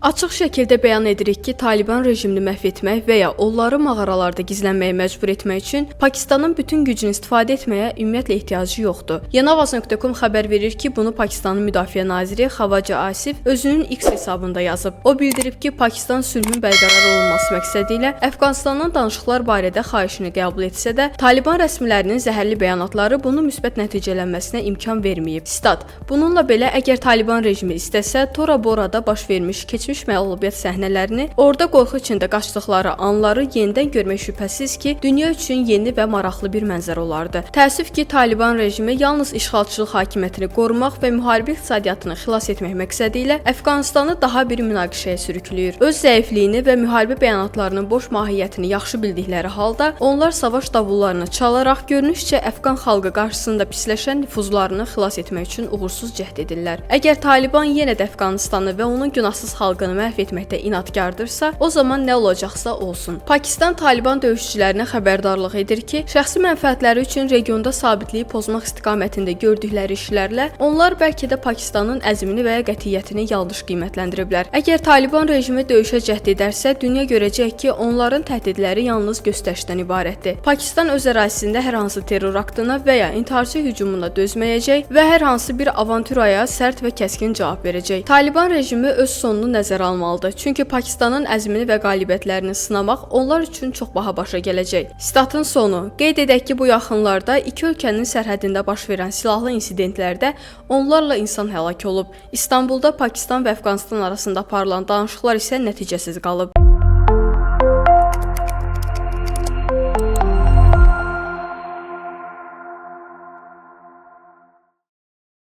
Açıq şəkildə bəyan edirik ki, Taliban rejimini məhv etmək və ya onları mağaralarda gizlənməyə məcbur etmək üçün Pakistanın bütün gücünü istifadə etməyə ümumiyyətlə ehtiyacı yoxdur. Yanavaz.com xəbər verir ki, bunu Pakistanın Müdafiə naziri Xavaca Asif özünün X hesabında yazıb. O bildirib ki, Pakistan sülhün bərqərar olunması məqsədilə Əfqanistandan danışıqlar barədə xahişini qəbul etsə də, Taliban rəsmilərinin zəhərli bəyanatları bunun müsbət nəticələnməsinə imkan verməyib. Stat: Bununla belə, əgər Taliban rejimi istəsə, Tora Borada baş vermiş keçmiş məğlubiyyət səhnələrini, orada qorxu içində qaçdıqları anları yenidən görmək şübhəsiz ki, dünya üçün yeni və maraqlı bir mənzərə olardı. Təəssüf ki, Taliban rejimi yalnız işğalçılıq hakimiyyətini qorumaq və müharibə iqtisadiyyatını xilas etmək məqsədi ilə Əfqanistanı daha bir münaqişəyə sürükləyir. Öz zəifliyini və müharibə bəyanatlarının boş mahiyyətini yaxşı bildikləri halda, onlar savaş davullarını çalaraq görünüşcə Əfqan xalqı qarşısında pisləşən nüfuzlarını xilas etmək üçün uğursuz cəhd edirlər. Əgər Taliban yenə də Əfqanistanı və onun günahsız xalqını məhv etməkdə inadkardırsa, o zaman nə olacaqsa olsun. Pakistan Taliban döyüşçülərinə xəbərdarlıq edir ki, şəxsi mənfəətləri üçün regionda sabitliyi pozmaq istiqamətində gördükləri işlərlə onlar bəlkə də Pakistanın əzmini və ya qətiyyətini yanlış qiymətləndiriblər. Əgər Taliban rejimi döyüşə cəhd edərsə, dünya görəcək ki, onların təhdidləri yalnız göstərişdən ibarətdir. Pakistan öz ərazisində hər hansı terror aktına və ya intiharçı hücumuna dözməyəcək və hər hansı bir avanturaya sərt və kəskin cavab verəcək. Taliban rejimi öz sonunu nəzərə almalıdır. Çünki Pakistanın əzmini və qalibiyyətlərini sınamaq onlar üçün çox baha başa gələcək. Statın sonu. Qeyd edək ki, bu yaxınlarda iki ölkənin sərhədində baş verən silahlı insidentlərdə onlarla insan həlak olub. İstanbulda Pakistan və Əfqanistan arasında aparılan danışıqlar isə nəticəsiz qalıb.